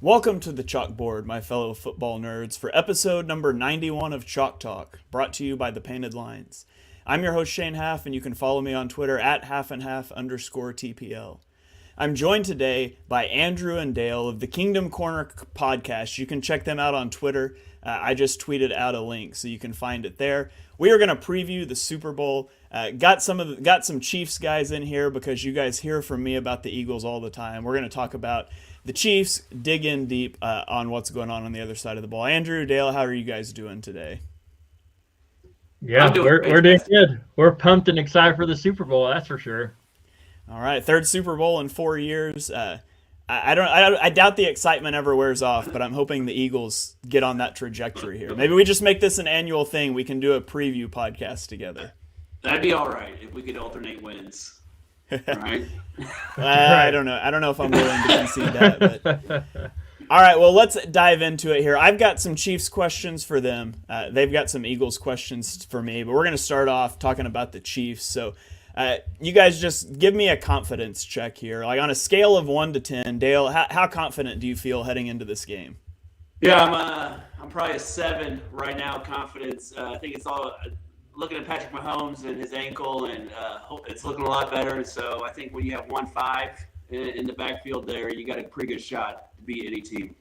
Welcome to the chalkboard, my fellow football nerds, for episode number 91 of Chalk Talk, brought to you by the Painted Lines. I'm your host Shane Half, and you can follow me on Twitter at halfandhalf_TPL. I'm joined today by Andrew and Dale of the Kingdom Korner podcast. You can check them out on Twitter. I just tweeted out a link, so you can find it there. We are going to preview the Super Bowl. Got some Chiefs guys in here because you guys hear from me about the Eagles all the time. We're going to talk about the Chiefs, dig in deep on what's going on the other side of the ball. Andrew, Dale, how are you guys doing today? Yeah, we're doing good. We're pumped and excited for the Super Bowl, that's for sure. All right, third Super Bowl in 4 years. I doubt the excitement ever wears off, but I'm hoping the Eagles get on that trajectory here. Maybe we just make this an annual thing. We can do a preview podcast together. That'd be all right if we could alternate wins. Right? I don't know. I don't know if I'm willing to concede that. But. All right, well, let's dive into it here. I've got some Chiefs questions for them. They've got some Eagles questions for me, but we're going to start off talking about the Chiefs. So you guys just give me a confidence check here. Like on a scale of 1 to 10, Dale, how confident do you feel heading into this game? Yeah, I'm probably a 7 right now. Confidence. I think it's all looking at Patrick Mahomes and his ankle, and it's looking a lot better. So I think when you have 1-5 in the backfield there, you got a pretty good shot to beat any team.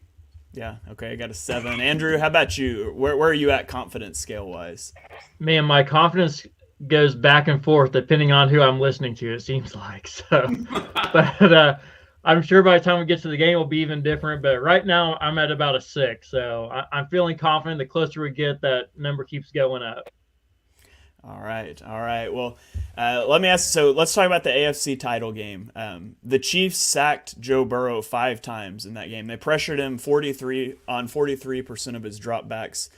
Yeah, okay, I got a 7. Andrew, how about you? Where are you at confidence scale-wise? Man, my confidence goes back and forth depending on who I'm listening to, it seems like. So, but I'm sure by the time we get to the game, it'll be even different. But right now, I'm at about a 6. So I'm feeling confident. The closer we get, that number keeps going up. All right. Well, let me ask. So let's talk about the AFC title game. The Chiefs sacked Joe Burrow 5 times in that game. They pressured him 43% of his dropbacks.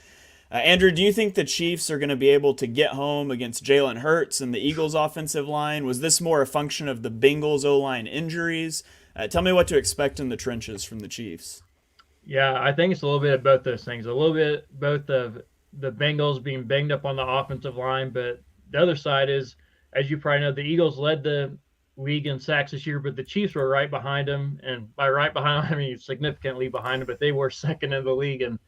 Andrew, do you think the Chiefs are going to be able to get home against Jalen Hurts and the Eagles' offensive line? Was this more a function of the Bengals' O-line injuries? Tell me what to expect in the trenches from the Chiefs. Yeah, I think it's a little bit of both those things. A little bit both of the Bengals being banged up on the offensive line, but the other side is, as you probably know, the Eagles led the league in sacks this year, but the Chiefs were right behind them, and by right behind them, I mean significantly behind them, but they were second in the league in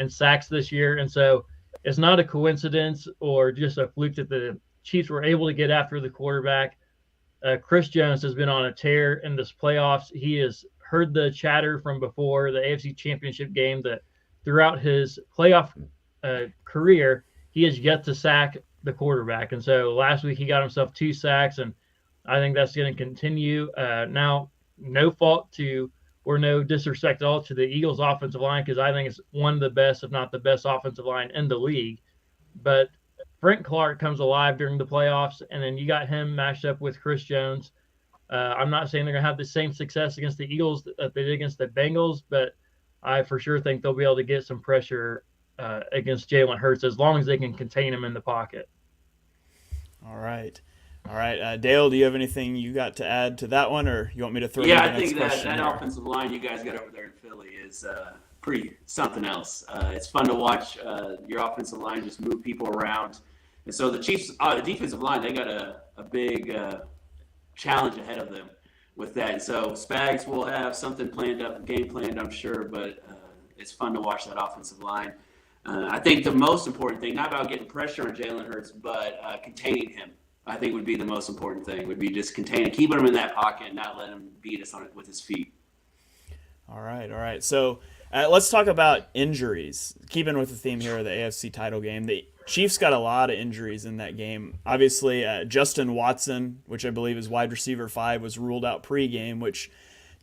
sacks this year, and so it's not a coincidence or just a fluke that the Chiefs were able to get after the quarterback. Chris Jones has been on a tear in this playoffs. He has heard the chatter from before the AFC Championship game that throughout his playoff career, he has yet to sack the quarterback. And so last week he got himself 2 sacks, and I think that's going to continue. Now, no fault to or no disrespect at all to the Eagles offensive line, because I think it's one of the best, if not the best offensive line in the league. But Frank Clark comes alive during the playoffs, and then you got him matched up with Chris Jones. I'm not saying they're going to have the same success against the Eagles that they did against the Bengals, but I for sure think they'll be able to get some pressure against Jalen Hurts as long as they can contain him in the pocket. All right. Dale, do you have anything you got to add to that one, or you want me to throw? Yeah, I think that offensive line you guys got over there in Philly is pretty something else. It's fun to watch your offensive line just move people around, and so the Chiefs, the defensive line, they got a big challenge ahead of them with that. And so Spags will have something game planned, I'm sure, but it's fun to watch that offensive line. I think the most important thing, not about getting pressure on Jalen Hurts, but containing him, I think would be the most important thing, would be just containing, keeping him in that pocket and not letting him beat us on it with his feet. All right. So let's talk about injuries. Keeping with the theme here of the AFC title game, the Chiefs got a lot of injuries in that game. Obviously, Justin Watson, which I believe is wide receiver 5, was ruled out pregame, which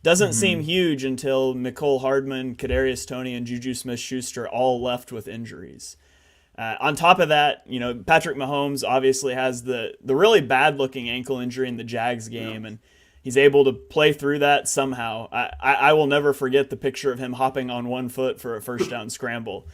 doesn't seem huge until Mecole Hardman, Kadarius Toney, and Juju Smith-Schuster all left with injuries. On top of that, Patrick Mahomes obviously has the really bad-looking ankle injury in the Jags game, and he's able to play through that somehow. I will never forget the picture of him hopping on one foot for a first down scramble.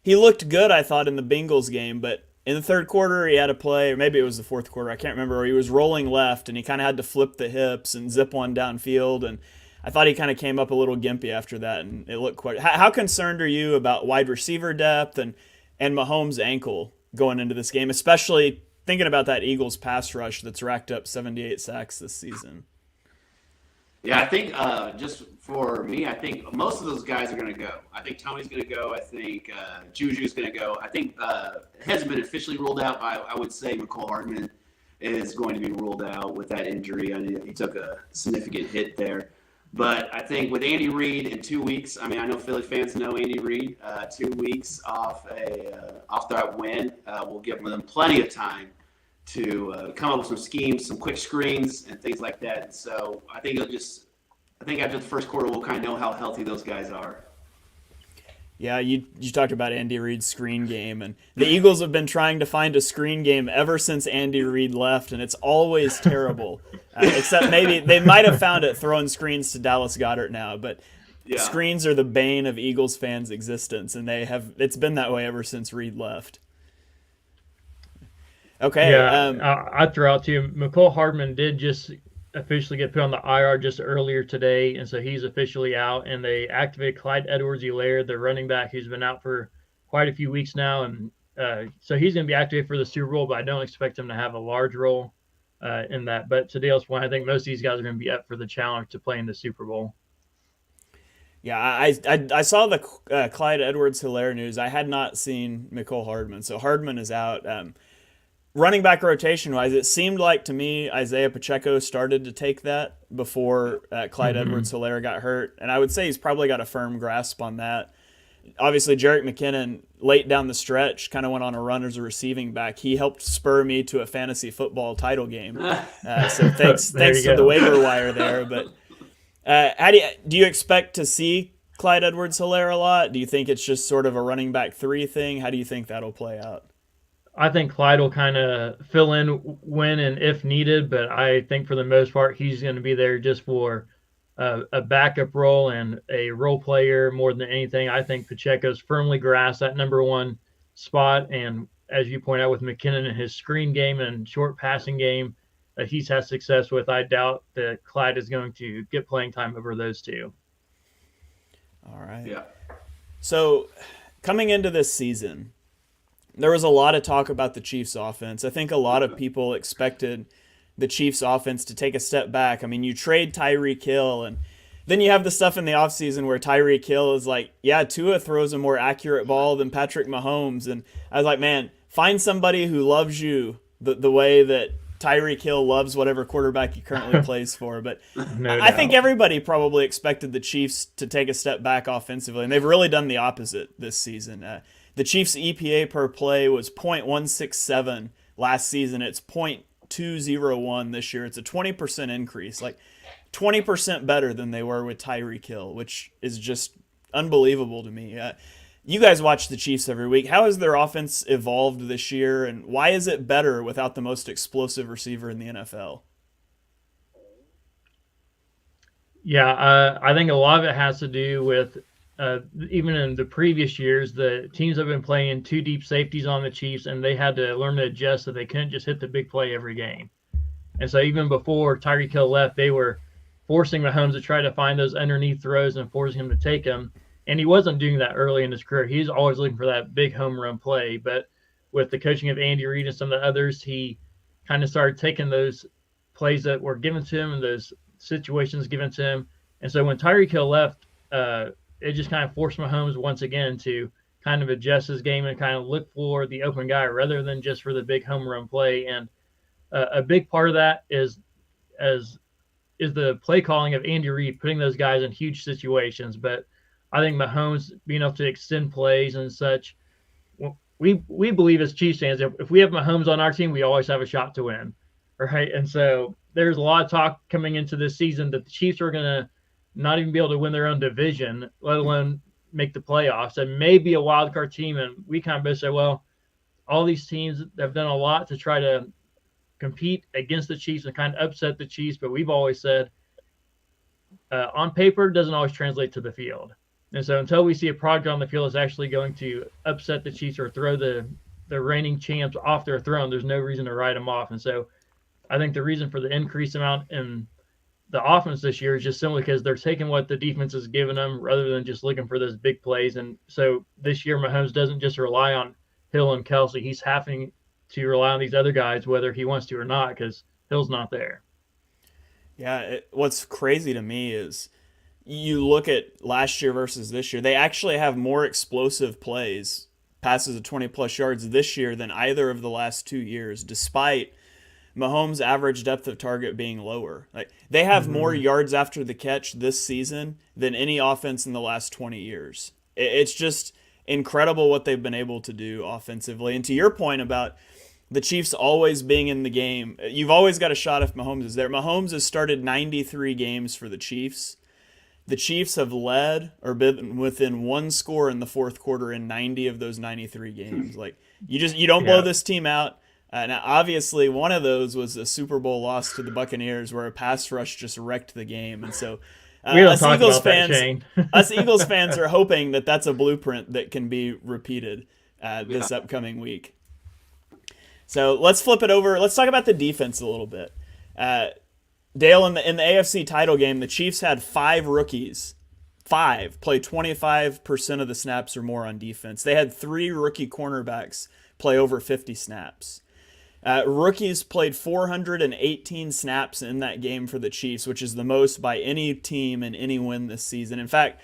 He looked good, I thought, in the Bengals game, but in the third quarter, he had a play, or maybe it was the fourth quarter, I can't remember, where he was rolling left, and he kind of had to flip the hips and zip one downfield, and I thought he kind of came up a little gimpy after that, and it looked quite... How concerned are you about wide receiver depth and Mahomes' ankle going into this game, especially thinking about that Eagles pass rush that's racked up 78 sacks this season? Yeah, I think just for me, I think most of those guys are going to go. I think Tony's going to go. I think Juju's going to go. I think it hasn't been officially ruled out. I would say McCole Hardman is going to be ruled out with that injury. I mean, he took a significant hit there. But I think with Andy Reid in 2 weeks, I mean, I know Philly fans know Andy Reid. 2 weeks off that win will give them plenty of time to come up with some schemes, some quick screens, and things like that. So I think after the first quarter, we'll kind of know how healthy those guys are. Yeah, you talked about Andy Reid's screen game, and the Eagles have been trying to find a screen game ever since Andy Reid left, and it's always terrible. Except maybe they might have found it throwing screens to Dallas Goedert now, but screens are the bane of Eagles fans' existence, and it's been that way ever since Reid left. Okay. Yeah, I'd throw out too. McCole Hardman did just officially get put on the IR just earlier today, and so he's officially out. And they activated Clyde Edwards-Helaire, the running back who's been out for quite a few weeks now, and so he's going to be activated for the Super Bowl. But I don't expect him to have a large role in that. But to Dale's point, I think most of these guys are going to be up for the challenge to play in the Super Bowl. Yeah, I saw the Clyde Edwards-Helaire news. I had not seen McCole Hardman, so Hardman is out. Running back rotation-wise, it seemed like to me Isaiah Pacheco started to take that before Clyde Edwards-Helaire got hurt, and I would say he's probably got a firm grasp on that. Obviously, Jerick McKinnon, late down the stretch, kind of went on a run as a receiving back. He helped spur me to a fantasy football title game. So thanks to the waiver wire there. But do you expect to see Clyde Edwards-Helaire a lot? Do you think it's just sort of a running back 3 thing? How do you think that'll play out? I think Clyde will kind of fill in when and if needed, but I think for the most part he's going to be there just for a backup role and a role player more than anything. I think Pacheco's firmly grasped that number 1 spot, and as you point out with McKinnon and his screen game and short passing game that he's had success with, I doubt that Clyde is going to get playing time over those two. All right. Yeah. So coming into this season, there was a lot of talk about the Chiefs' offense. I think a lot of people expected the Chiefs' offense to take a step back. I mean, you trade Tyreek Hill, and then you have the stuff in the offseason where Tyreek Hill is like, yeah, Tua throws a more accurate ball than Patrick Mahomes. And I was like, man, find somebody who loves you the way that Tyreek Hill loves whatever quarterback he currently plays for. But I think everybody probably expected the Chiefs to take a step back offensively, and they've really done the opposite this season. The Chiefs' EPA per play was .167 last season. It's .201 this year. It's a 20% increase, like 20% better than they were with Tyreek Hill, which is just unbelievable to me. You guys watch the Chiefs every week. How has their offense evolved this year, and why is it better without the most explosive receiver in the NFL? Yeah, I think a lot of it has to do with even in the previous years, the teams have been playing 2 deep safeties on the Chiefs, and they had to learn to adjust that they couldn't just hit the big play every game. And so even before Tyreek Hill left, they were forcing Mahomes to try to find those underneath throws and forcing him to take them. And he wasn't doing that early in his career. He's always looking for that big home run play. But with the coaching of Andy Reid and some of the others, he kind of started taking those plays that were given to him and those situations given to him. And so when Tyreek Hill left, it just kind of forced Mahomes once again to kind of adjust his game and kind of look for the open guy rather than just for the big home run play. And a big part of that is the play calling of Andy Reid, putting those guys in huge situations. But I think Mahomes being able to extend plays and such, we believe as Chiefs fans, if we have Mahomes on our team, we always have a shot to win, right? And so there's a lot of talk coming into this season that the Chiefs are going to not even be able to win their own division, let alone make the playoffs, and maybe a wild card team. And we kind of both say, well, all these teams have done a lot to try to compete against the Chiefs and kind of upset the Chiefs. But we've always said on paper doesn't always translate to the field. And so until we see a product on the field that's actually going to upset the Chiefs or throw the reigning champs off their throne, there's no reason to write them off. And so I think the reason for the increased amount in the offense this year is just simply because they're taking what the defense is giving them rather than just looking for those big plays. And so this year, Mahomes doesn't just rely on Hill and Kelsey. He's having to rely on these other guys, whether he wants to or not, because Hill's not there. Yeah, what's crazy to me is you look at last year versus this year, they actually have more explosive plays, passes of 20 plus yards this year than either of the last 2 years, despite Mahomes' average depth of target being lower. Like they have more yards after the catch this season than any offense in the last 20 years. It's just incredible what they've been able to do offensively. And to your point about the Chiefs always being in the game, you've always got a shot if Mahomes is there. Mahomes has started 93 games for the Chiefs. The Chiefs have led or been within one score in the fourth quarter in 90 of those 93 games. Like you don't blow this team out. Now, obviously, one of those was a Super Bowl loss to the Buccaneers, where a pass rush just wrecked the game, and so we don't talk about that, Shane. us Eagles fans are hoping that that's a blueprint that can be repeated this upcoming week. So let's flip it over. Let's talk about the defense a little bit. Dale, in the AFC title game, the Chiefs had 5 rookies. 5 play 25% of the snaps or more on defense. They had 3 rookie cornerbacks play over 50 snaps. Rookies played 418 snaps in that game for the Chiefs, which is the most by any team in any win this season. In fact,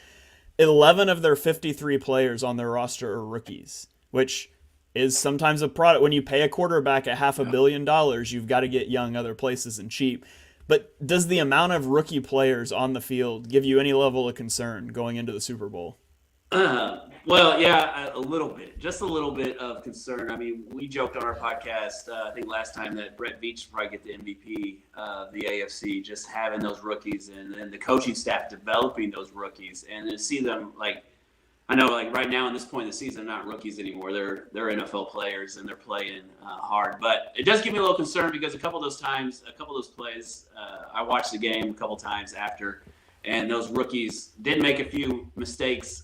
11 of their 53 players on their roster are rookies, which is sometimes a product. When you pay a quarterback at $500 million, you've got to get young other places and cheap. But does the amount of rookie players on the field give you any level of concern going into the Super Bowl? Well, yeah, a little bit, just a little bit of concern. I mean, we joked on our podcast, I think last time, that Brett Veach should probably get the MVP of the AFC, just having those rookies and then the coaching staff developing those rookies, and to see them, like, I know, like right now in this point in the season, they're not rookies anymore. They're NFL players and they're playing hard. But it does give me a little concern because a couple of those plays, I watched the game a couple times after. And those rookies did make a few mistakes,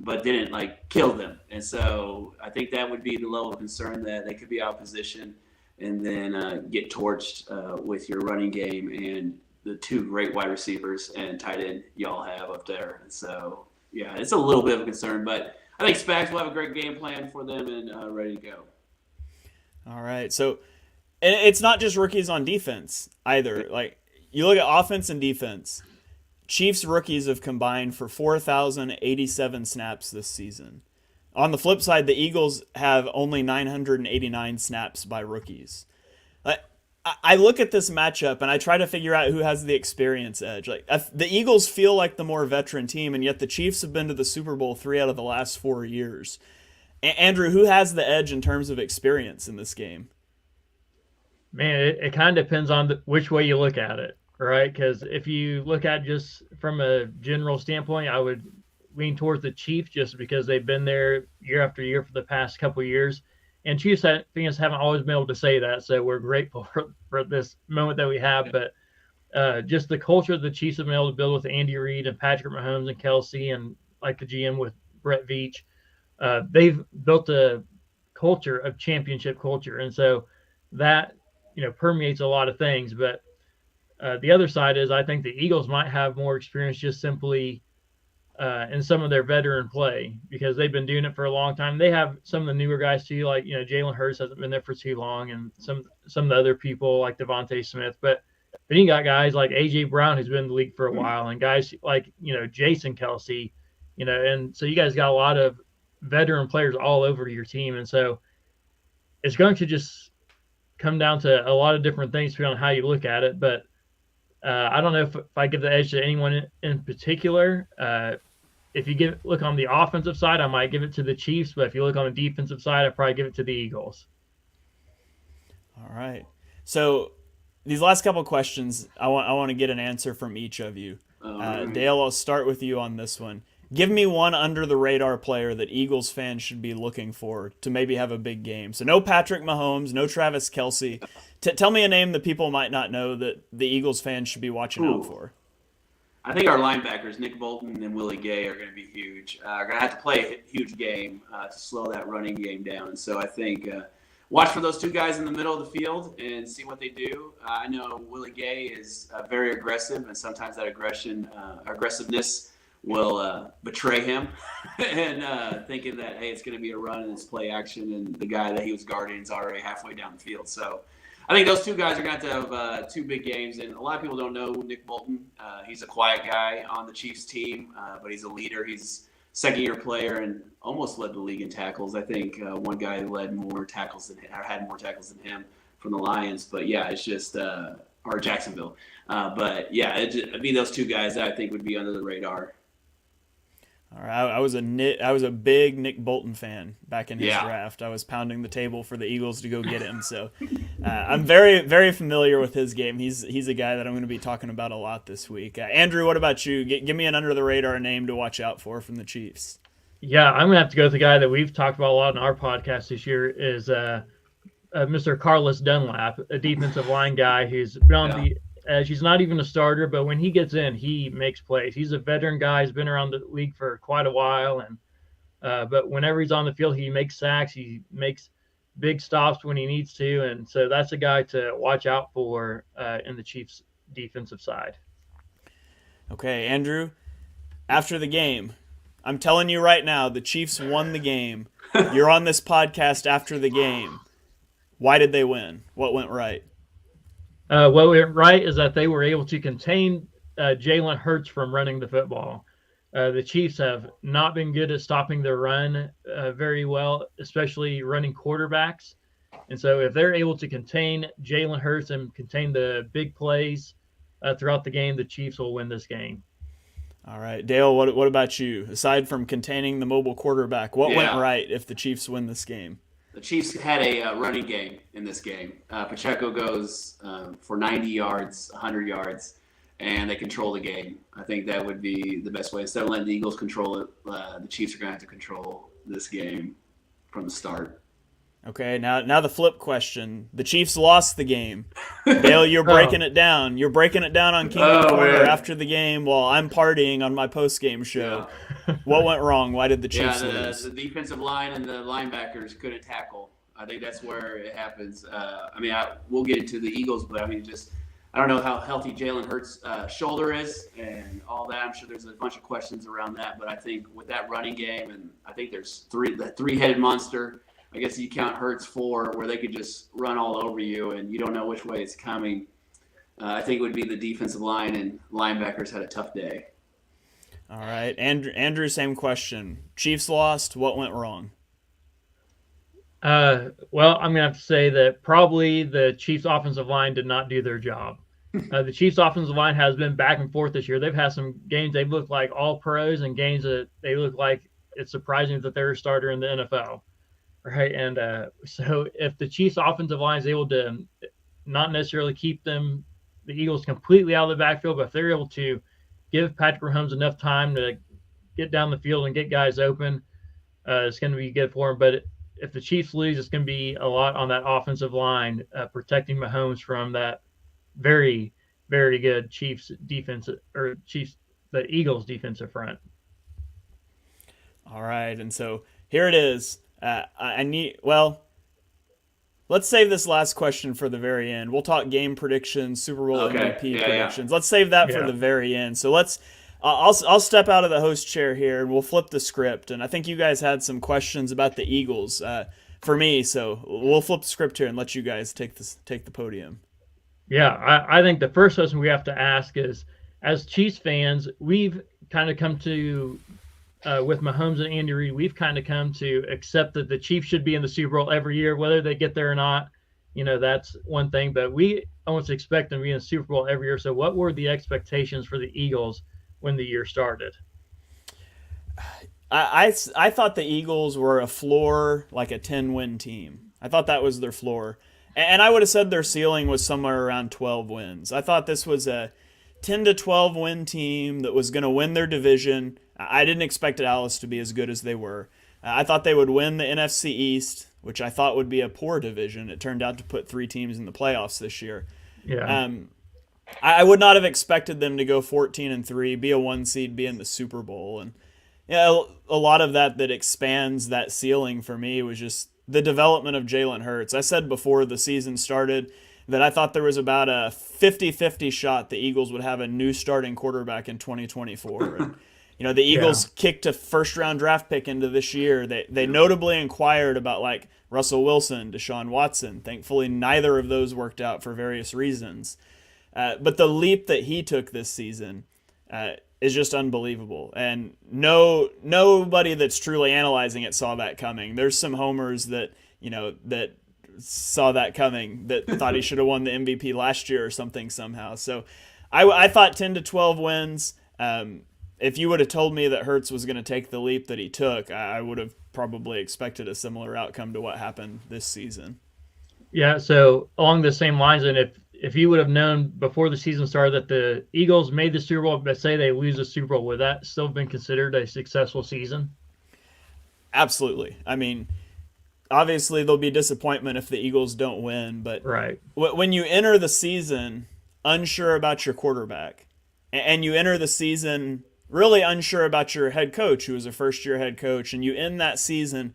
but didn't like kill them. And so I think that would be the level of concern, that they could be out of position and then get torched with your running game and the 2 great wide receivers and tight end y'all have up there. And so, yeah, it's a little bit of a concern, but I think Spags will have a great game plan for them and ready to go. All right. So it's not just rookies on defense either. Like you look at offense and defense. Chiefs rookies have combined for 4,087 snaps this season. On the flip side, the Eagles have only 989 snaps by rookies. I look at this matchup and I try to figure out who has the experience edge. Like the Eagles feel like the more veteran team, and yet the Chiefs have been to the Super Bowl 3 out of the last 4 years. Andrew, who has the edge in terms of experience in this game? Man, it kind of depends on which way you look at it. Right, because if you look at just from a general standpoint, I would lean towards the Chiefs just because they've been there year after year for the past couple of years. And Chiefs fans haven't always been able to say that, so we're grateful for this moment that we have. But just the culture the Chiefs have been able to build with Andy Reid and Patrick Mahomes and Kelsey, and like the GM with Brett Veach, they've built a culture of championship culture, and so that permeates a lot of things. But the other side is I think the Eagles might have more experience just simply in some of their veteran play because they've been doing it for a long time. They have some of the newer guys too, like Jalen Hurts hasn't been there for too long, and some of the other people like Devontae Smith. But then you got guys like AJ Brown who's been in the league for a while, and guys like Jason Kelsey, and so you guys got a lot of veteran players all over your team, and so it's going to just come down to a lot of different things depending on how you look at it, but. I don't know if I give the edge to anyone in particular. If you look on the offensive side, I might give it to the Chiefs, but if you look on the defensive side, I'd probably give it to the Eagles. All right. So these last couple of questions, I want to get an answer from each of you. Dale, I'll start with you on this one. Give me one under-the-radar player that Eagles fans should be looking for to maybe have a big game. So no Patrick Mahomes, no Travis Kelsey. Tell me a name that people might not know that the Eagles fans should be watching out for. I think our linebackers, Nick Bolton and Willie Gay, are going to be huge. Are going to have to play a huge game to slow that running game down. And so I think watch for those 2 guys in the middle of the field and see what they do. I know Willie Gay is very aggressive, and sometimes that aggressiveness will betray him and thinking that, hey, it's going to be a run and it's play action, and the guy that he was guarding is already halfway down the field. So I think those two guys are going to have two big games, and a lot of people don't know Nick Bolton. He's a quiet guy on the Chiefs team, but he's a leader. He's a second-year player and almost led the league in tackles. I think one guy led more tackles than or had more tackles than him from the Lions. But yeah, it's just or Jacksonville. But yeah, it'd be those two guys that I think would be under the radar. All right, I was a big Nick Bolton fan back in his Yeah. draft. I was pounding the table for the Eagles to go get him. So I'm very, very familiar with his game. He's a guy that I'm going to be talking about a lot this week. Andrew, what about you? Give me an under the radar name to watch out for from the Chiefs. Yeah, I'm gonna have to go with the guy that we've talked about a lot in our podcast this year is Mr. Carlos Dunlap, a defensive line guy who's been on the edge. He's not even a starter, but when he gets in, he makes plays. He's a veteran guy. He's been around the league for quite a while, and but whenever he's on the field, he makes sacks. He makes big stops when he needs to, and so that's a guy to watch out for in the Chiefs' defensive side. Okay, Andrew, after the game, I'm telling you right now, the Chiefs won the game. You're on this podcast after the game. Why did they win? What went right? What went right is that they were able to contain Jalen Hurts from running the football. The Chiefs have not been good at stopping the run very well, especially running quarterbacks. And so if they're able to contain Jalen Hurts and contain the big plays throughout the game, the Chiefs will win this game. All right, Dale, what about you? Aside from containing the mobile quarterback, what went right if the Chiefs win this game? The Chiefs had a running game in this game. Pacheco goes for 90 yards, 100 yards, and they control the game. I think that would be the best way. Instead of letting the Eagles control it, the Chiefs are going to have to control this game from the start. Okay, now the flip question. The Chiefs lost the game. Dale, you're breaking it down. You're breaking it down on Kingdom Korner after the game while I'm partying on my post-game show. Yeah. What went wrong? Why did the Chiefs lose? The defensive line and the linebackers couldn't tackle. I think that's where it happens. We'll get into the Eagles, but I don't know how healthy Jalen Hurts' shoulder is and all that. I'm sure there's a bunch of questions around that, but I think with that running game, and I think there's the three-headed monster. I guess you count Hurts 4, where they could just run all over you, and you don't know which way it's coming. I think it would be the defensive line, and linebackers had a tough day. All right, Andrew, same question. Chiefs lost. What went wrong? Well, I'm going to have to say that probably the Chiefs' offensive line did not do their job. The Chiefs' offensive line has been back and forth this year. They've had some games they've looked like all pros and games that they look like it's surprising that they're a starter in the NFL. Right, and so if the Chiefs' offensive line is able to not necessarily keep the Eagles completely out of the backfield, but if they're able to give Patrick Mahomes enough time to get down the field and get guys open, it's going to be good for them. But if the Chiefs lose, it's going to be a lot on that offensive line protecting Mahomes from that very, very good Chiefs defense or the Eagles defensive front. All right, and so here it is. Let's save this last question for the very end. We'll talk game predictions, Super Bowl MVP predictions. Let's save that for the very end. So I'll step out of the host chair here and we'll flip the script. And I think you guys had some questions about the Eagles for me, so we'll flip the script here and let you guys take the podium. Yeah, I think the first question we have to ask is, as Chiefs fans, we've kind of come to with Mahomes and Andy Reid, we've kind of come to accept that the Chiefs should be in the Super Bowl every year, whether they get there or not. That's one thing, but we almost expect them to be in the Super Bowl every year. So what were the expectations for the Eagles when the year started? I thought the Eagles were a floor, like a 10-win team. I thought that was their floor. And I would have said their ceiling was somewhere around 12 wins. I thought this was a 10 to 12 win team that was going to win their division. I didn't expect Dallas to be as good as they were. I thought they would win the NFC East, which I thought would be a poor division. It turned out to put 3 teams in the playoffs this year. Yeah. I would not have expected them to go 14-3, be a 1 seed, be in the Super Bowl. And a lot of that expands that ceiling for me was just the development of Jalen Hurts. I said before the season started that I thought there was about a 50-50 shot the Eagles would have a new starting quarterback in 2024. And The Eagles kicked a first-round draft pick into this year. They notably inquired about like Russell Wilson, Deshaun Watson. Thankfully, neither of those worked out for various reasons. But the leap that he took this season is just unbelievable. And nobody that's truly analyzing it saw that coming. There's some homers that saw that coming, that thought he should have won the MVP last year or something somehow. So I thought 10 to 12 wins. If you would have told me that Hurts was going to take the leap that he took, I would have probably expected a similar outcome to what happened this season. Yeah, so along the same lines, and if you would have known before the season started that the Eagles made the Super Bowl, but say they lose the Super Bowl, would that still have been considered a successful season? Absolutely. I mean, obviously there'll be disappointment if the Eagles don't win, but right. When you enter the season unsure about your quarterback, and you enter the season really unsure about your head coach, who was a first-year head coach, and you end that season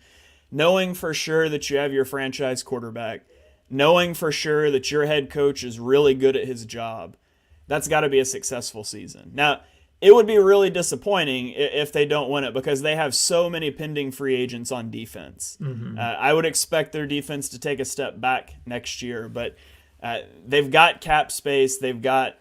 knowing for sure that you have your franchise quarterback, knowing for sure that your head coach is really good at his job, that's got to be a successful season. Now, it would be really disappointing if they don't win it because they have so many pending free agents on defense. Mm-hmm. I would expect their defense to take a step back next year, but they've got cap space. They've got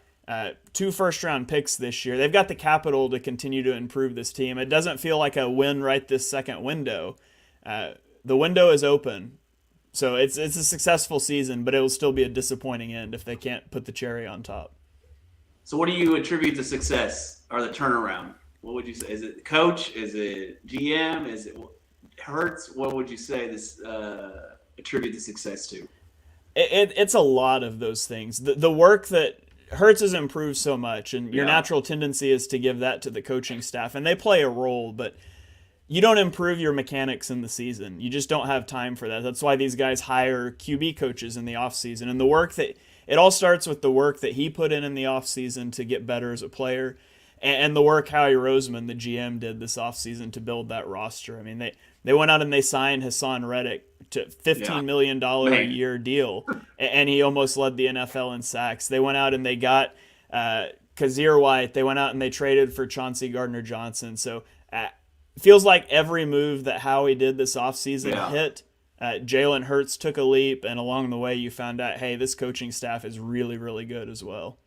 2 first-round picks this year. They've got the capital to continue to improve this team. It doesn't feel like a win right this second window. The window is open. So it's a successful season, but it will still be a disappointing end if they can't put the cherry on top. So what do you attribute the success or the turnaround? What would you say? Is it coach? Is it GM? Is it Hurts? What would you say this attribute the success to? It's a lot of those things. The work that Hurts has improved so much, and your natural tendency is to give that to the coaching staff, and they play a role, but you don't improve your mechanics in the season. You just don't have time for that. That's why these guys hire QB coaches in the offseason. And the work that it all starts with the work that he put in the offseason to get better as a player, and the work Howie Roseman, the GM, did this offseason to build that roster. I mean, they went out and they signed Hassan Reddick to $15 million a year deal, and he almost led the NFL in sacks. They went out and they got Kazir White. They went out and they traded for Chauncey Gardner-Johnson. So feels like every move that Howie did this offseason hit. Jalen Hurts took a leap, and along the way you found out, hey, this coaching staff is really, really good as well.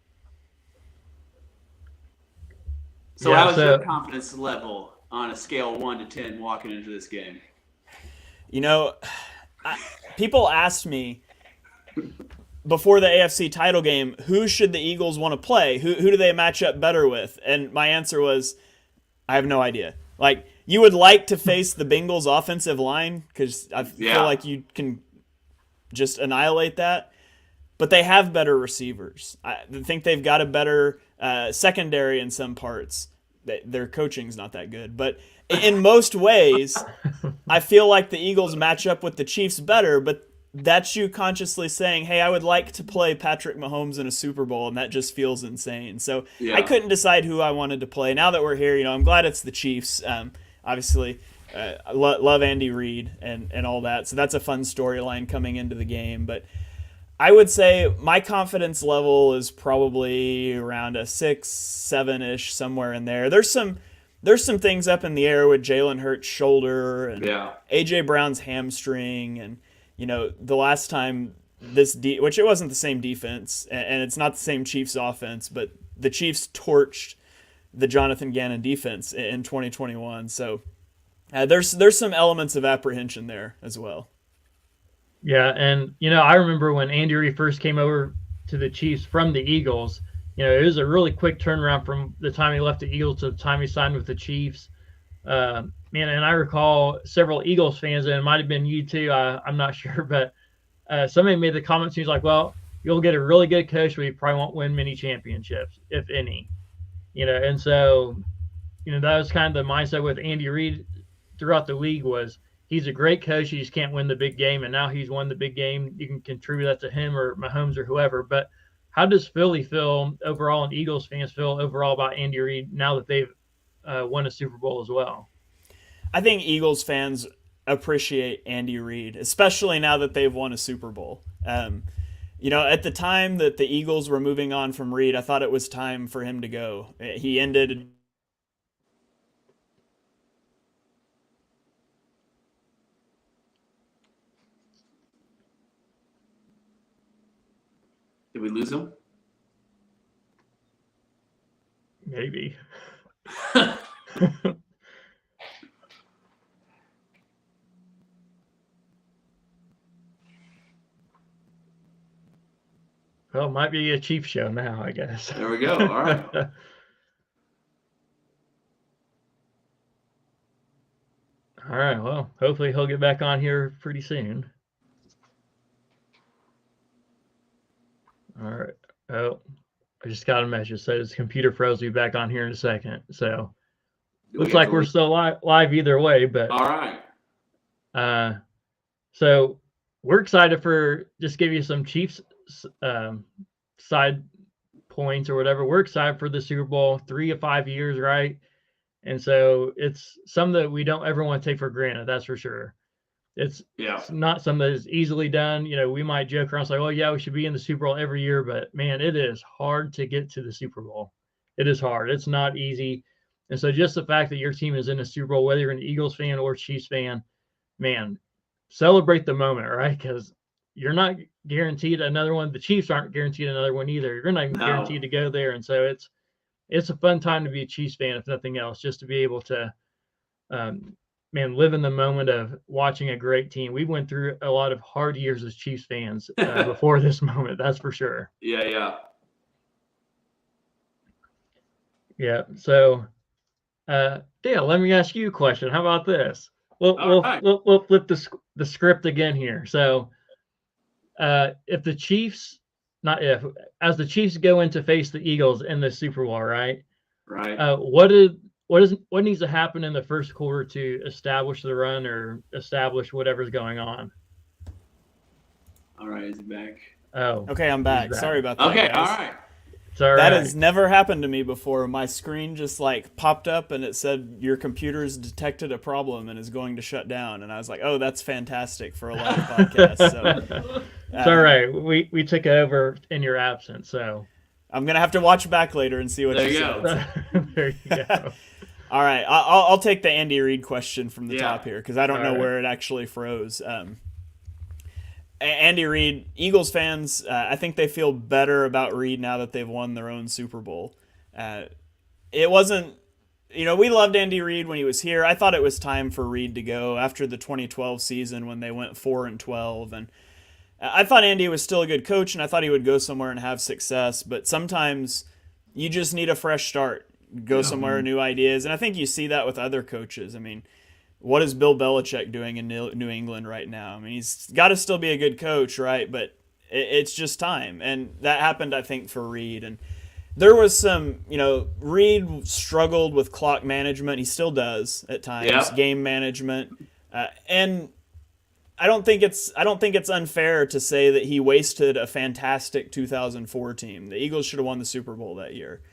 So how is your confidence level on a scale of 1 to 10 walking into this game? People asked me before the AFC title game, who should the Eagles want to play? Who do they match up better with? And my answer was, I have no idea. Like, you would like to face the Bengals' offensive line because I feel like you can just annihilate that. But they have better receivers. I think they've got a better secondary in some parts. Their coaching's not that good. But in most ways, I feel like the Eagles match up with the Chiefs better. But that's you consciously saying, hey, I would like to play Patrick Mahomes in a Super Bowl, and that just feels insane. So I couldn't decide who I wanted to play. Now that we're here, I'm glad it's the Chiefs. Obviously, I love Andy Reid and all that. So that's a fun storyline coming into the game. But I would say my confidence level is probably around a 6, 7-ish, somewhere in there. There's some things up in the air with Jalen Hurts' shoulder and A.J. Brown's hamstring. And, the last time which it wasn't the same defense, and it's not the same Chiefs offense, but the Chiefs torched the Jonathan Gannon defense in 2021. So there's some elements of apprehension there as well. Yeah, and I remember when Andy Reid first came over to the Chiefs from the Eagles. It was a really quick turnaround from the time he left the Eagles to the time he signed with the Chiefs. And I recall several Eagles fans, and it might have been you too. I'm not sure, but somebody made the comment. He was like, "Well, you'll get a really good coach, but you probably won't win many championships, if any." And so, that was kind of the mindset with Andy Reid throughout the league was he's a great coach. You just can't win the big game. And now he's won the big game. You can contribute that to him or Mahomes or whoever. But how does Philly feel overall and Eagles fans feel overall about Andy Reid now that they've won a Super Bowl as well? I think Eagles fans appreciate Andy Reid, especially now that they've won a Super Bowl. At the time that the Eagles were moving on from Reid, I thought it was time for him to go. He ended Did we lose him? Maybe. Well, it might be a Chiefs show now, I guess. There we go. All right. All right. Well, hopefully he'll get back on here pretty soon. All right. Oh, I just got a message. Said his computer froze. Be back on here in a second. So looks like we're still live either way. But all right. So we're excited for just give you some Chiefs side points or whatever. We're excited for the Super Bowl, 3 to 5 years, right? And so it's something that we don't ever want to take for granted. That's for sure. It's not something that is easily done. You know, we might joke around, say, "Oh yeah, we should be in the Super Bowl every year," but man, it is hard to get to the Super Bowl. It is hard. It's not easy. And so just the fact that your team is in the Super Bowl, whether you're an Eagles fan or Chiefs fan, man, celebrate the moment, right? Because you're not guaranteed another one. The Chiefs aren't guaranteed another one either. You're not even guaranteed to go there. And so it's a fun time to be a Chiefs fan, if nothing else, just to be able to, live in the moment of watching a great team. We went through a lot of hard years as Chiefs fans before this moment. That's for sure. Yeah. So, Dale, let me ask you a question. How about this? We'll flip the script again here. So, if the Chiefs, as the Chiefs go in to face the Eagles in the Super Bowl, right? Right. What needs to happen in the first quarter to establish the run or establish whatever's going on? All right, is he back? Oh, okay, I'm back. Sorry about that. Okay, guys. all right. It's all right. That has never happened to me before. My screen just like popped up and it said your computer's detected a problem and is going to shut down. And I was like, oh, that's fantastic for a live podcast. So it's all right. We took over in your absence, so I'm gonna have to watch back later and see what you said. There you go. All right, I'll take the Andy Reid question from the top here because I don't know where it actually froze. Andy Reid, Eagles fans, I think they feel better about Reid now that they've won their own Super Bowl. It wasn't, we loved Andy Reid when he was here. I thought it was time for Reid to go after the 2012 season when they went 4-12, and I thought Andy was still a good coach, and I thought he would go somewhere and have success. But sometimes you just need a fresh start, go somewhere, new ideas, and I think you see that with other coaches. I mean, what is Bill Belichick doing in New England right now? I mean, he's got to still be a good coach, right? But it's just time. And that happened, I think, for Reid. And there was some, Reid struggled with clock management. He still does at times, game management. And I don't think it's unfair to say that he wasted a fantastic 2004 team. The Eagles should have won the Super Bowl that year.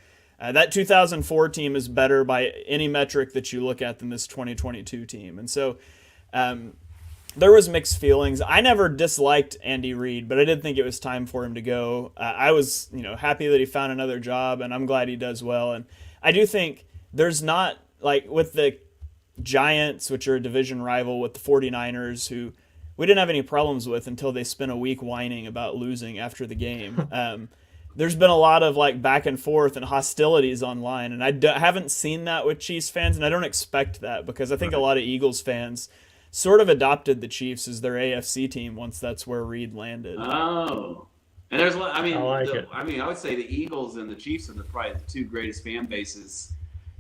That 2004 team is better by any metric that you look at than this 2022 team. And so there was mixed feelings. I never disliked Andy Reid, but I did think it was time for him to go. I was happy that he found another job, and I'm glad he does well. And I do think there's not, like with the Giants, which are a division rival, with the 49ers, who we didn't have any problems with until they spent a week whining about losing after the game. There's been a lot of back and forth and hostilities online, and I haven't seen that with Chiefs fans, and I don't expect that because I think a lot of Eagles fans sort of adopted the Chiefs as their AFC team once that's where Reid landed. Oh, and there's I would say the Eagles and the Chiefs are probably the two greatest fan bases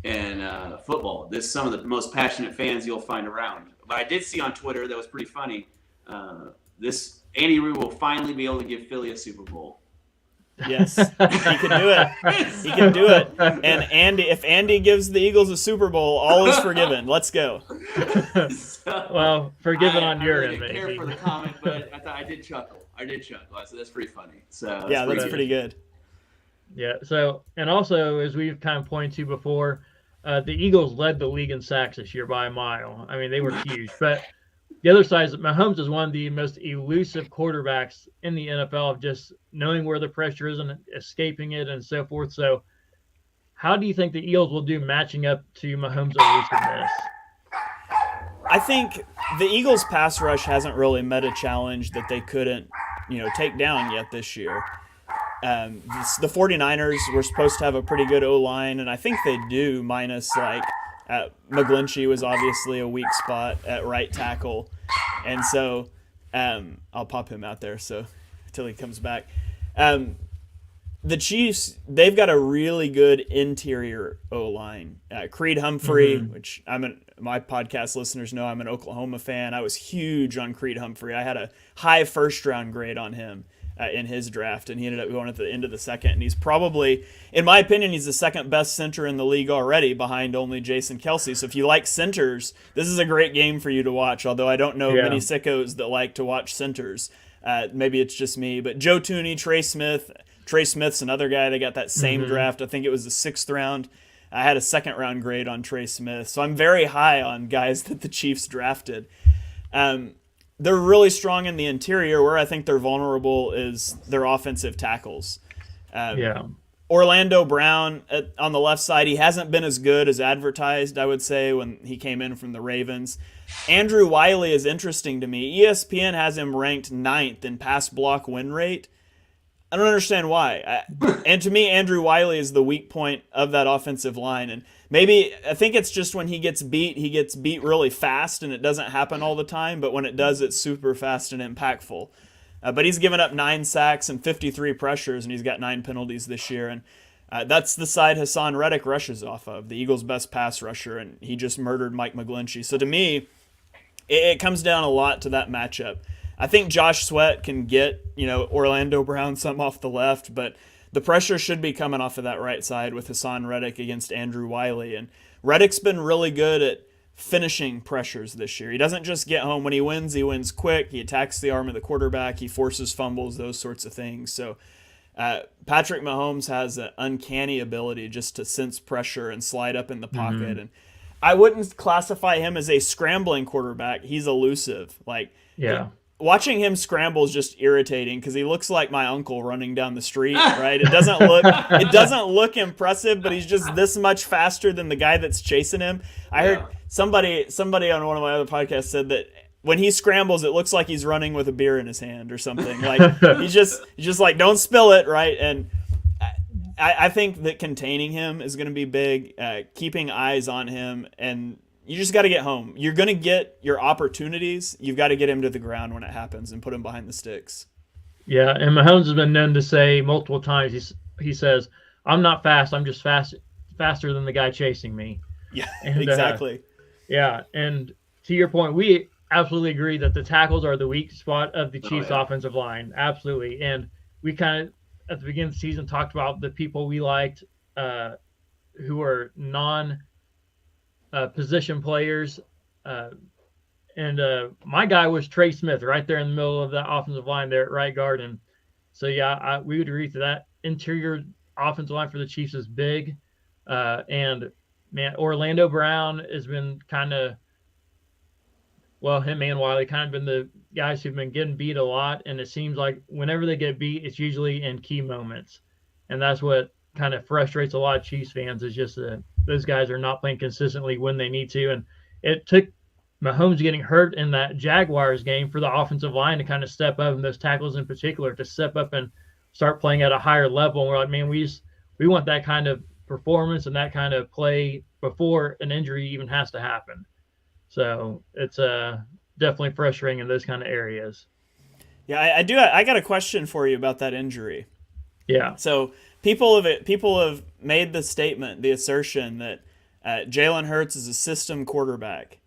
in football. This is some of the most passionate fans you'll find around. But I did see on Twitter that was pretty funny. This Andy Reid will finally be able to give Philly a Super Bowl. Yes, he can do it. He can do it. And if Andy gives the Eagles a Super Bowl, all is forgiven. Let's go. Well, forgiven on your end, maybe. I didn't care for the comment, but I did chuckle. So that's pretty funny. So that's pretty good. Yeah. So, and also, as we've kind of pointed to before, the Eagles led the league in sacks this year by a mile. I mean, they were huge. But the other side is that Mahomes is one of the most elusive quarterbacks in the NFL, of just knowing where the pressure is and escaping it and so forth. So how do you think the Eagles will do matching up to Mahomes' elusiveness? I think the Eagles' pass rush hasn't really met a challenge that they couldn't, take down yet this year. The 49ers were supposed to have a pretty good O-line, and I think they do, minus like McGlinchey was obviously a weak spot at right tackle. And so I'll pop him out there so until he comes back. The Chiefs, they've got a really good interior O-line. Creed Humphrey, which my podcast listeners know I'm an Oklahoma fan. I was huge on Creed Humphrey. I had a high first-round grade on him in his draft, and he ended up going at the end of the second. And he's probably, in my opinion, he's the second best center in the league already, behind only Jason Kelsey. So if you like centers, this is a great game for you to watch, although I don't know many sickos that like to watch centers. Maybe it's just me. But Joe Tooney, Trey Smith's another guy. They got that same draft. I think it was the 6th round. I had a 2nd round grade on Trey Smith. So I'm very high on guys that the Chiefs drafted. They're really strong in the interior. Where I think they're vulnerable is their offensive tackles. Orlando Brown on the left side, he hasn't been as good as advertised, I would say, when he came in from the Ravens. Andrew Wiley is interesting to me. ESPN has him ranked 9th in pass block win rate. I don't understand why. And to me, Andrew Wiley is the weak point of that offensive line. And maybe, I think it's just when he gets beat really fast, and it doesn't happen all the time. But when it does, it's super fast and impactful. But he's given up 9 sacks and 53 pressures, and he's got 9 penalties this year. And that's the side Hassan Reddick rushes off of, the Eagles' best pass rusher, and he just murdered Mike McGlinchey. So to me, it comes down a lot to that matchup. I think Josh Sweat can get, Orlando Brown some off the left, but the pressure should be coming off of that right side with Hassan Reddick against Andrew Wiley. And Reddick's been really good at finishing pressures this year. He doesn't just get home. When he wins quick. He attacks the arm of the quarterback. He forces fumbles, those sorts of things. So Patrick Mahomes has an uncanny ability just to sense pressure and slide up in the pocket. And I wouldn't classify him as a scrambling quarterback. He's elusive. Watching him scramble is just irritating because he looks like my uncle running down the street, right? It doesn't look impressive, but he's just this much faster than the guy that's chasing him. I heard somebody on one of my other podcasts said that when he scrambles, it looks like he's running with a beer in his hand or something. Like he's just like, don't spill it, right? And I think that containing him is going to be big, keeping eyes on him, and you just got to get home. You're going to get your opportunities. You've got to get him to the ground when it happens and put him behind the sticks. Yeah, and Mahomes has been known to say multiple times, he says, I'm not fast, I'm just faster than the guy chasing me. Yeah, and, exactly. And to your point, we absolutely agree that the tackles are the weak spot of the Chiefs' offensive line. Absolutely. And we kind of, at the beginning of the season, talked about the people we liked who are position players. And my guy was Trey Smith right there in the middle of that offensive line there at right guard. And so, we would agree to that. Interior offensive line for the Chiefs is big. And, man, Orlando Brown has been him and Wiley kind of been the guys who've been getting beat a lot. And it seems like whenever they get beat, it's usually in key moments. And that's what kind of frustrates a lot of Chiefs fans, is just those guys are not playing consistently when they need to. And it took Mahomes getting hurt in that Jaguars game for the offensive line to kind of step up, and those tackles in particular to step up and start playing at a higher level. And we're like, man, we want that kind of performance and that kind of play before an injury even has to happen. So it's definitely frustrating in those kind of areas. Yeah, I do. I got a question for you about that injury. Yeah. So people have made the statement, the assertion that Jalen Hurts is a system quarterback.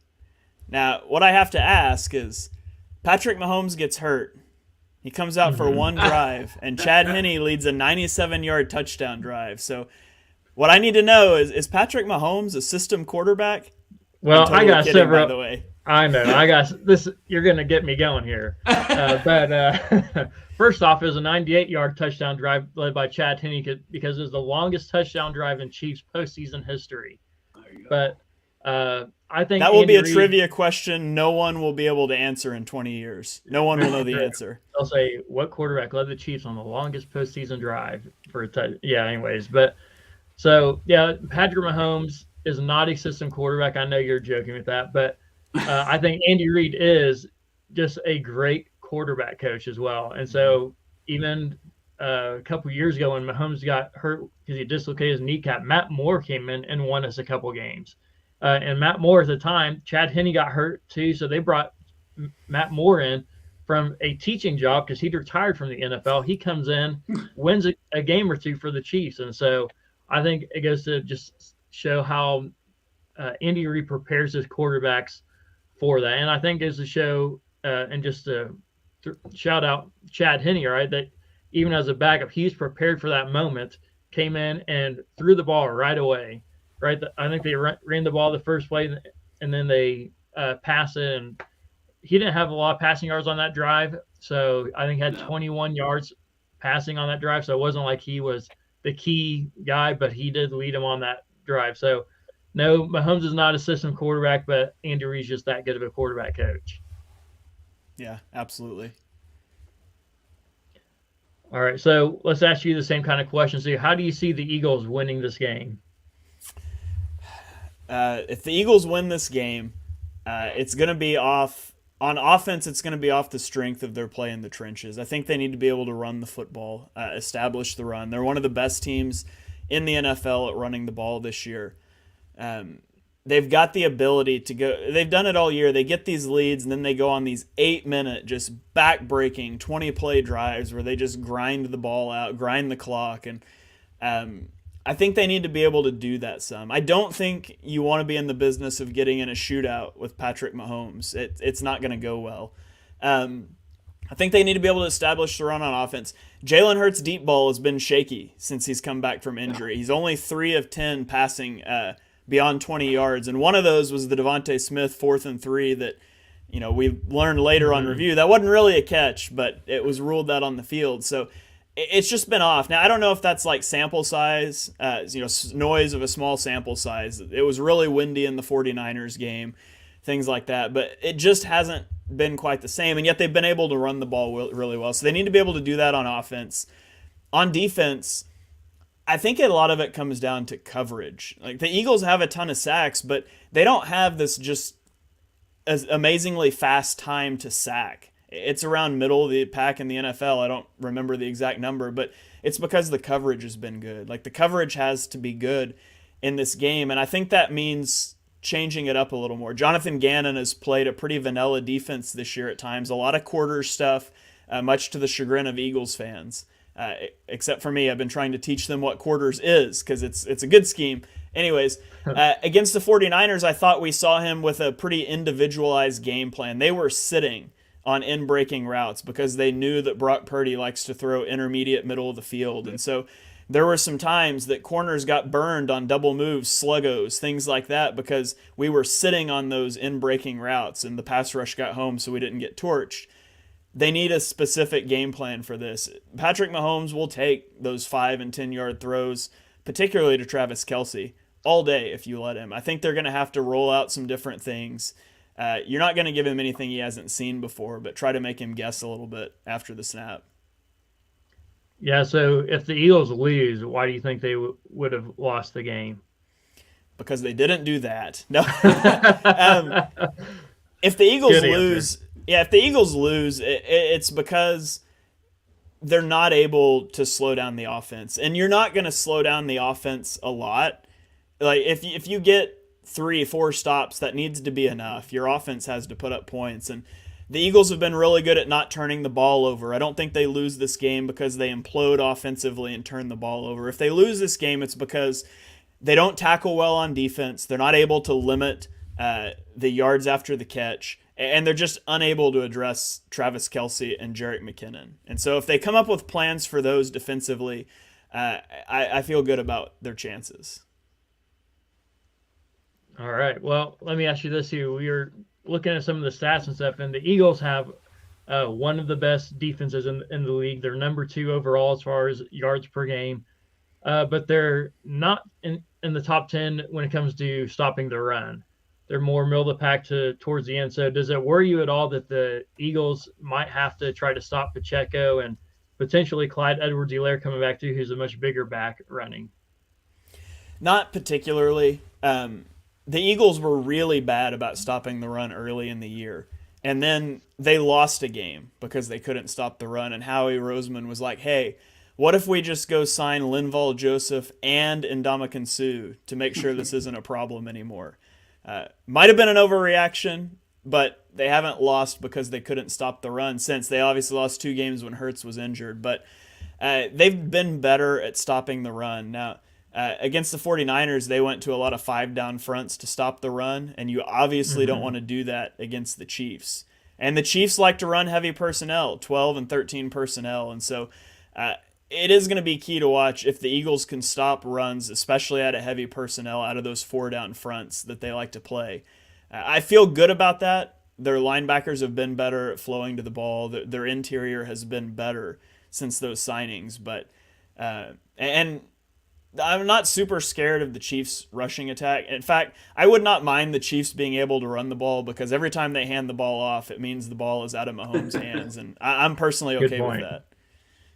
Now, what I have to ask is, Patrick Mahomes gets hurt. He comes out for one drive, and Chad Henne leads a 97-yard touchdown drive. So what I need to know is Patrick Mahomes a system quarterback? Well, totally I got kidding, several. By the way. I know. I got this. You're going to get me going here. But first off, it was a 98-yard touchdown drive led by Chad Henne because it was the longest touchdown drive in Chiefs postseason history. But I think that will be a Reid, trivia question no one will be able to answer in 20 years. No one will know the answer. They'll say, what quarterback led the Chiefs on the longest postseason drive for a touchdown? Yeah, anyways. But so, Patrick Mahomes is not a system quarterback. I know you're joking with that, but I think Andy Reid is just a great quarterback coach as well. And so even a couple years ago when Mahomes got hurt because he dislocated his kneecap, Matt Moore came in and won us a couple games. And Matt Moore at the time, Chad Henne got hurt too, so they brought Matt Moore in from a teaching job because he'd retired from the NFL. He comes in, wins a game or two for the Chiefs, and so I think it goes to just show how Andy Reid prepares his quarterbacks for that. And I think goes to show and just to shout out Chad Henne, right? That even as a backup, he's prepared for that moment, came in and threw the ball right away, right? I think they ran the ball the first play and then they passed it. And he didn't have a lot of passing yards on that drive. So I think he had 21 yards passing on that drive. So it wasn't like he was the key guy, but he did lead him on that drive. So no, Mahomes is not a system quarterback, but Andy Reid's just that good of a quarterback coach. Yeah, absolutely. All right, so let's ask you the same kind of question. So how do you see the Eagles winning this game? If the Eagles win this game, it's going to be off on offense. It's going to be off the strength of their play in the trenches. I think they need to be able to run the football, establish the run. They're one of the best teams in the NFL at running the ball this year. They've got the ability to go. They've done it all year. They get these leads, and then they go on these 8-minute, just back-breaking 20-play drives where they just grind the ball out, grind the clock, and I think they need to be able to do that some. I don't think you want to be in the business of getting in a shootout with Patrick Mahomes. It's not going to go well. I think they need to be able to establish the run on offense. Jalen Hurts' deep ball has been shaky since he's come back from injury. He's only 3 of 10 passing beyond 20 yards, and one of those was the Devontae Smith 4th and 3 that we learned later on review. That wasn't really a catch, but it was ruled that on the field. So it's just been off. Now, I don't know if that's like sample size, noise of a small sample size. It was really windy in the 49ers game, things like that, but it just hasn't been quite the same, and yet they've been able to run the ball really well. So they need to be able to do that on offense. On defense, I think a lot of it comes down to coverage. Like the Eagles have a ton of sacks, but they don't have this just as amazingly fast time to sack. It's around middle of the pack in the NFL. I don't remember the exact number, but it's because the coverage has been good. Like the coverage has to be good in this game, and I think that means changing it up a little more. Jonathan Gannon has played a pretty vanilla defense this year at times, a lot of quarter stuff, much to the chagrin of Eagles fans. Except for me, I've been trying to teach them what quarters is because it's a good scheme. Anyways, against the 49ers, I thought we saw him with a pretty individualized game plan. They were sitting on in-breaking routes because they knew that Brock Purdy likes to throw intermediate middle of the field. And so there were some times that corners got burned on double moves, sluggos, things like that because we were sitting on those in-breaking routes and the pass rush got home so we didn't get torched. They need a specific game plan for this. Patrick Mahomes will take those 5 and 10-yard throws, particularly to Travis Kelce, all day if you let him. I think they're going to have to roll out some different things. You're not going to give him anything he hasn't seen before, but try to make him guess a little bit after the snap. Yeah, so if the Eagles lose, why do you think they would have lost the game? Because they didn't do that. No. If the Eagles lose... Yeah, if the Eagles lose, it's because they're not able to slow down the offense. And you're not going to slow down the offense a lot. Like if you get 3-4 stops, that needs to be enough. Your offense has to put up points. And the Eagles have been really good at not turning the ball over. I don't think they lose this game because they implode offensively and turn the ball over. If they lose this game, it's because they don't tackle well on defense. They're not able to limit the yards after the catch. And they're just unable to address Travis Kelce and Jerick McKinnon. And so if they come up with plans for those defensively, I feel good about their chances. All right. Well, let me ask you this here. We were looking at some of the stats and stuff, and the Eagles have one of the best defenses in the league. They're number 2 overall as far as yards per game. But they're not in the top 10 when it comes to stopping the run. They're more middle of the pack towards the end. So does it worry you at all that the Eagles might have to try to stop Pacheco and potentially Clyde Edwards-Helaire coming back too, who's a much bigger back running? Not particularly. The Eagles were really bad about stopping the run early in the year. And then they lost a game because they couldn't stop the run. And Howie Roseman was like, hey, what if we just go sign Linval Joseph and Ndamukong Suh to make sure this isn't a problem anymore? Might have been an overreaction, but they haven't lost because they couldn't stop the run since. They obviously lost 2 games when Hurts was injured, but they've been better at stopping the run. Now, against the 49ers, they went to a lot of 5-down fronts to stop the run, and you obviously don't want to do that against the Chiefs. And the Chiefs like to run heavy personnel, 12 and 13 personnel, and so it is going to be key to watch if the Eagles can stop runs, especially out of heavy personnel, out of those 4-down fronts that they like to play. I feel good about that. Their linebackers have been better at flowing to the ball. Their interior has been better since those signings. But and I'm not super scared of the Chiefs' rushing attack. In fact, I would not mind the Chiefs being able to run the ball because every time they hand the ball off, it means the ball is out of Mahomes' hands. And I'm personally okay with that.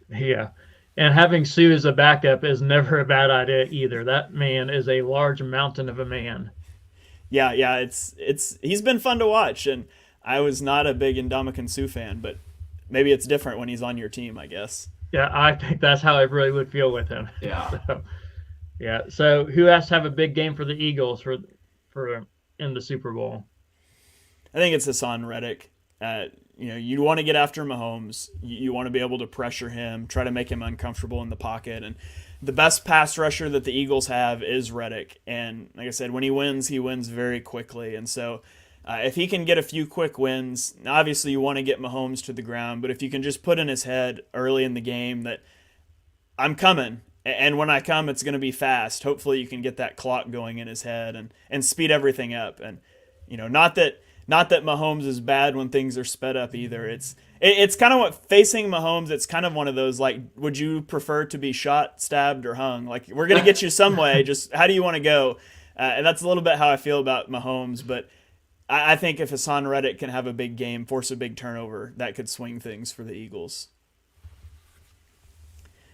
Yeah. And having Sue as a backup is never a bad idea either. That man is a large mountain of a man. Yeah, he's been fun to watch, and I was not a big Ndamukong Suh fan, but maybe it's different when he's on your team, I guess. Yeah, I think that's how I really would feel with him. Yeah. So who has to have a big game for the Eagles for in the Super Bowl? I think it's Hassan Reddick. You want to get after Mahomes. You want to be able to pressure him, try to make him uncomfortable in the pocket. And the best pass rusher that the Eagles have is Reddick. And like I said, when he wins very quickly. And so if he can get a few quick wins, obviously you want to get Mahomes to the ground. But if you can just put in his head early in the game that I'm coming, and when I come, it's going to be fast. Hopefully you can get that clock going in his head and speed everything up. And, not that Mahomes is bad when things are sped up either. It's kind of what facing Mahomes. It's kind of one of those like, would you prefer to be shot, stabbed, or hung? Like we're gonna get you some way. Just how do you want to go? And that's a little bit how I feel about Mahomes. But I think if Hassan Reddick can have a big game, force a big turnover, that could swing things for the Eagles.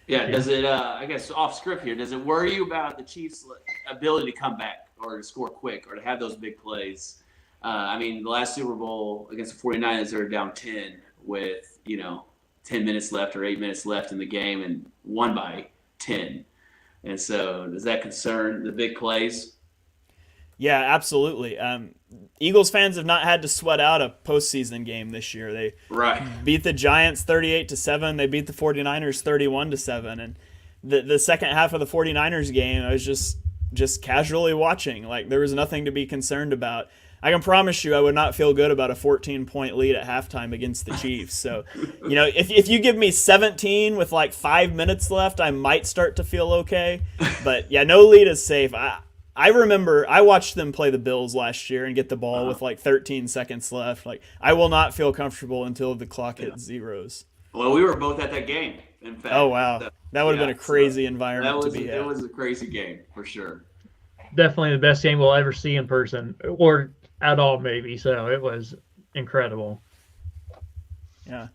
Yeah. Does it? I guess off script here. Does it worry you about the Chiefs' ability to come back or to score quick or to have those big plays? The last Super Bowl against the 49ers, they were down 10 with, 10 minutes left or 8 minutes left in the game and won by 10. And so does that concern the big plays? Yeah, absolutely. Eagles fans have not had to sweat out a postseason game this year. They beat the Giants 38-7. They beat the 49ers 31-7. And the second half of the 49ers game, I was just casually watching. Like there was nothing to be concerned about. I can promise you I would not feel good about a 14-point lead at halftime against the Chiefs. So, if you give me 17 with like 5 minutes left, I might start to feel okay. But, yeah, no lead is safe. I remember I watched them play the Bills last year and get the ball with like 13 seconds left. Like I will not feel comfortable until the clock hits zeros. Well, we were both at that game, in fact. Oh, wow. That would have been a crazy environment to be at. It was a crazy game, for sure. Definitely the best game we'll ever see in person, or at all maybe. So it was incredible. Yeah.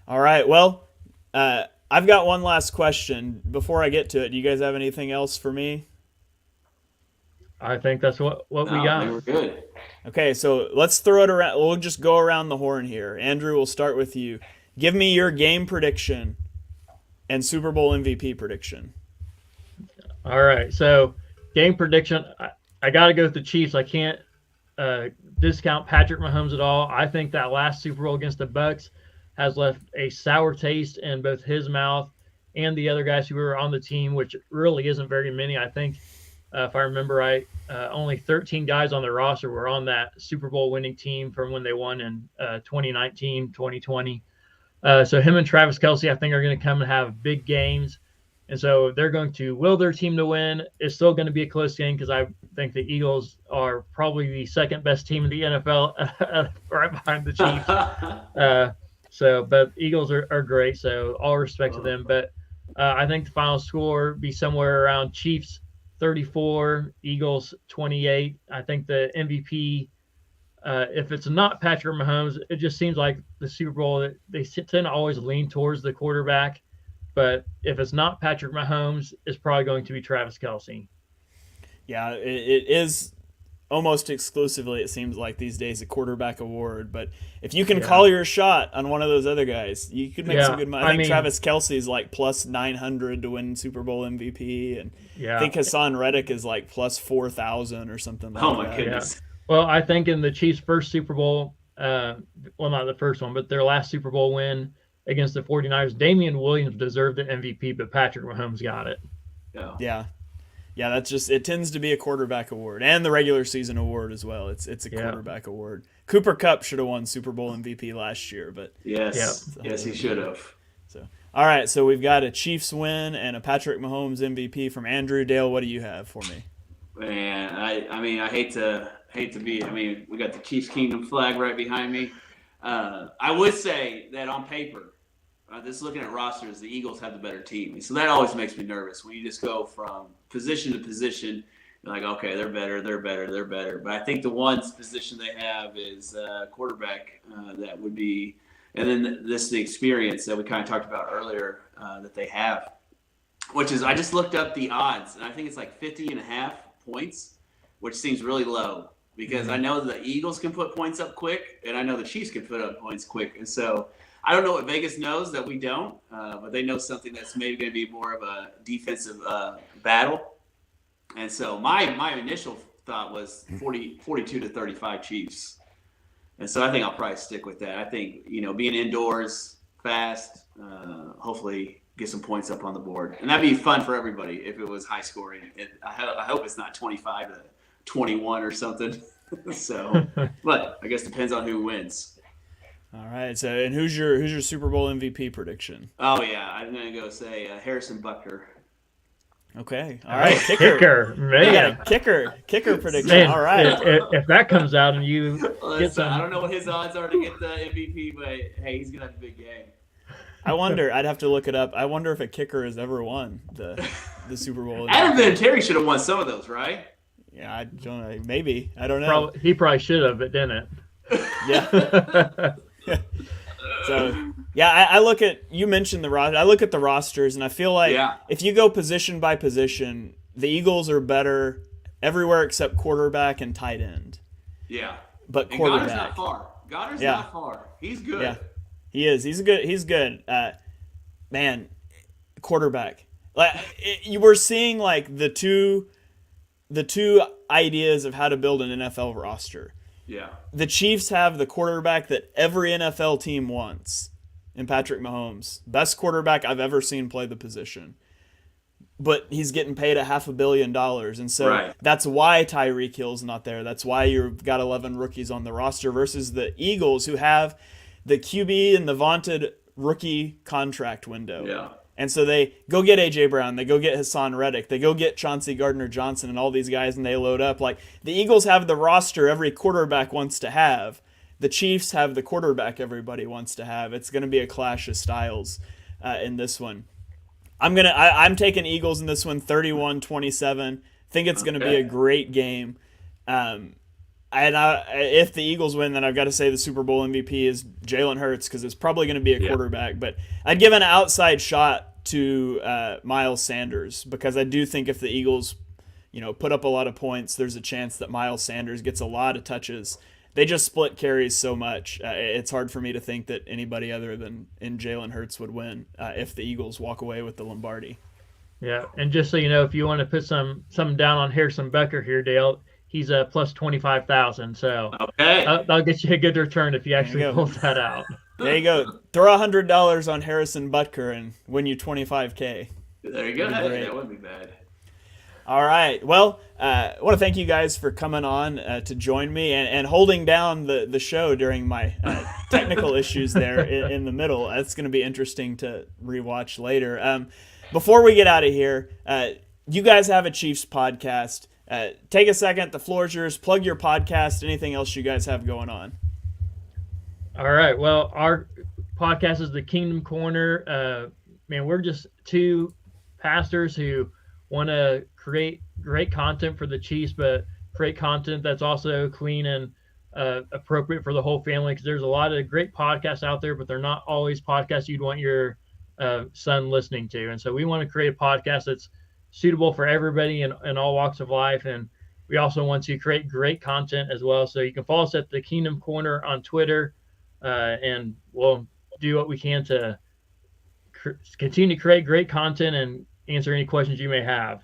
All right. Well, I've got one last question. Before I get to it, do you guys have anything else for me? I think that's what we got. We're good. Okay, so let's throw it around. We'll just go around the horn here. Andrew, we'll start with you. Give me your game prediction and Super Bowl MVP prediction. All right. So game prediction, I got to go with the Chiefs. I can't discount Patrick Mahomes at all. I think that last Super Bowl against the Bucs has left a sour taste in both his mouth and the other guys who were on the team, which really isn't very many. I think, if I remember right, only 13 guys on the roster were on that Super Bowl winning team from when they won in 2019, 2020. So him and Travis Kelce, I think, are going to come and have big games. And so they're going to will their team to win. It's still going to be a close game because I think the Eagles are probably the second best team in the NFL, right behind the Chiefs. But Eagles are great, so all respect to them. But I think the final score be somewhere around Chiefs 34, Eagles 28. I think the MVP, if it's not Patrick Mahomes, it just seems like the Super Bowl, they tend to always lean towards the quarterback. But if it's not Patrick Mahomes, it's probably going to be Travis Kelce. Yeah, it is almost exclusively, it seems like these days, a quarterback award. But if you can call your shot on one of those other guys, you could make some good money. I think Travis Kelce is like plus 900 to win Super Bowl MVP, and I think Hassan Reddick is like plus 4,000 or something like that. Oh my goodness! Yeah. Well, I think in the Chiefs' first Super Bowl, well, not the first one, but their last Super Bowl win against the 49ers, Damian Williams deserved the MVP, but Patrick Mahomes got it. Yeah, that's just, it tends to be a quarterback award and the regular season award as well. It's a quarterback award. Cooper Kupp should have won Super Bowl MVP last year, but yes, he should have. So, all right, so we've got a Chiefs win and a Patrick Mahomes MVP from Andrew. Dale, what do you have for me? Man, I mean, I hate to be. I mean, we got the Chiefs Kingdom flag right behind me. I would say that on paper, just looking at rosters, the Eagles have the better team. So that always makes me nervous when you just go from position to position. You're like, okay, they're better. But I think the one position they have is quarterback. That would be, and then the experience that we kind of talked about earlier that they have, which is, I just looked up the odds, and I think it's like 50.5 points, which seems really low because I know the Eagles can put points up quick, and I know the Chiefs can put up points quick, and so I don't know what Vegas knows that we don't, but they know something that's maybe going to be more of a defensive battle. And so my initial thought was 42 to 35 Chiefs. And so I think I'll probably stick with that. I think, being indoors, fast, hopefully get some points up on the board. And that'd be fun for everybody if it was high scoring. I hope it's not 25 to 21 or something. So, but I guess depends on who wins. All right. So, and who's your Super Bowl MVP prediction? Oh yeah, I'm gonna go say Harrison Butker. Okay. All right. Kicker. Man. Yeah, kicker prediction. Man, all right. If that comes out and you get some, I don't know what his odds are to get the MVP, but hey, he's gonna have a big game. I wonder. I'd have to look it up. I wonder if a kicker has ever won the Super Bowl. Adam Vinatieri should have won some of those, right? Yeah, I don't know. Maybe. I don't know. He probably should have, but didn't. Yeah. So, yeah, I look at, you mentioned the roster. I look at the rosters, and I feel like if you go position by position, the Eagles are better everywhere except quarterback and tight end. Yeah. But and quarterback. Goddard's not far. Not far. He's good. Yeah. He is. He's good. Man, quarterback. Like you were seeing like the two ideas of how to build an NFL roster. Yeah. The Chiefs have the quarterback that every NFL team wants in Patrick Mahomes. Best quarterback I've ever seen play the position. But he's getting paid $500 million. And so that's why Tyreek Hill's not there. That's why you've got 11 rookies on the roster versus the Eagles, who have the QB and the vaunted rookie contract window. Yeah. And so they go get A.J. Brown, they go get Hassan Reddick, they go get Chauncey Gardner-Johnson and all these guys, and they load up. Like, the Eagles have the roster every quarterback wants to have. The Chiefs have the quarterback everybody wants to have. It's going to be a clash of styles in this one. I'm taking Eagles in this one, 31-27. Think it's going to be a great game. If the Eagles win, then I've got to say the Super Bowl MVP is Jalen Hurts because it's probably going to be a quarterback. But I'd give an outside shot to Miles Sanders because I do think if the Eagles, put up a lot of points, there's a chance that Miles Sanders gets a lot of touches. They just split carries so much. It's hard for me to think that anybody other than Jalen Hurts would win if the Eagles walk away with the Lombardi. Yeah, and just so you know, if you want to put something down on Harrison Butker here, Dale, he's a plus 25,000. So that'll get you a good return if you actually pull that out. There you go. Throw $100 on Harrison Butker and win you $25K. There you go. That wouldn't be bad. All right. Well, I want to thank you guys for coming on to join me and holding down the show during my technical issues there in the middle. That's going to be interesting to rewatch later. Before we get out of here, you guys have a Chiefs podcast. Take a second. The floor is yours. Plug your podcast. Anything else you guys have going on? All right. Well, our podcast is the Kingdom Korner. Man, we're just two pastors who want to create great content for the Chiefs, but create content that's also clean and appropriate for the whole family. Because there's a lot of great podcasts out there, but they're not always podcasts you'd want your son listening to. And so we want to create a podcast that's suitable for everybody in all walks of life. And we also want to create great content as well. So you can follow us at the Kingdom Korner on Twitter, and we'll do what we can to continue to create great content and answer any questions you may have.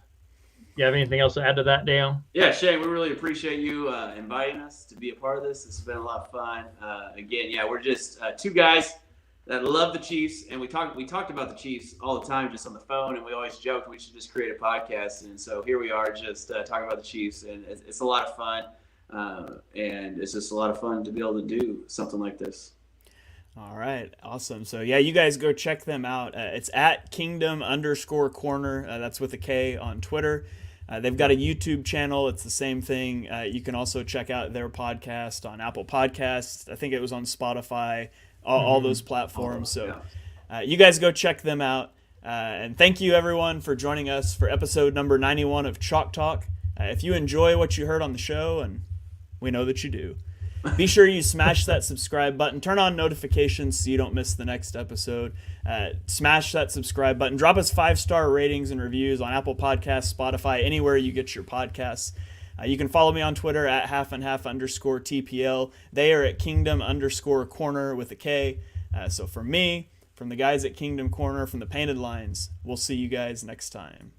You have anything else to add to that, Dale? Yeah, Shane, we really appreciate you inviting us to be a part of this. It's been a lot of fun. Again, yeah, we're just two guys that love the Chiefs, and we talked about the Chiefs all the time, just on the phone, and we always joked we should just create a podcast. And so here we are, just talking about the Chiefs, and it's a lot of fun, and it's just a lot of fun to be able to do something like this. All right, awesome. So yeah, you guys go check them out. It's at Kingdom_Korner. That's with a K on Twitter. They've got a YouTube channel. It's the same thing. You can also check out their podcast on Apple Podcasts. I think it was on Spotify, all those platforms. So you guys go check them out. And thank you, everyone, for joining us for episode number 91 of Chalk Talk. If you enjoy what you heard on the show, and we know that you do, be sure you smash that subscribe button. Turn on notifications so you don't miss the next episode. Smash that subscribe button. Drop us 5-star ratings and reviews on Apple Podcasts, Spotify, anywhere you get your podcasts. You can follow me on Twitter at halfandhalf_TPL. They are at Kingdom_Korner with a K. So from me, from the guys at Kingdom Korner, from the Painted Lines, we'll see you guys next time.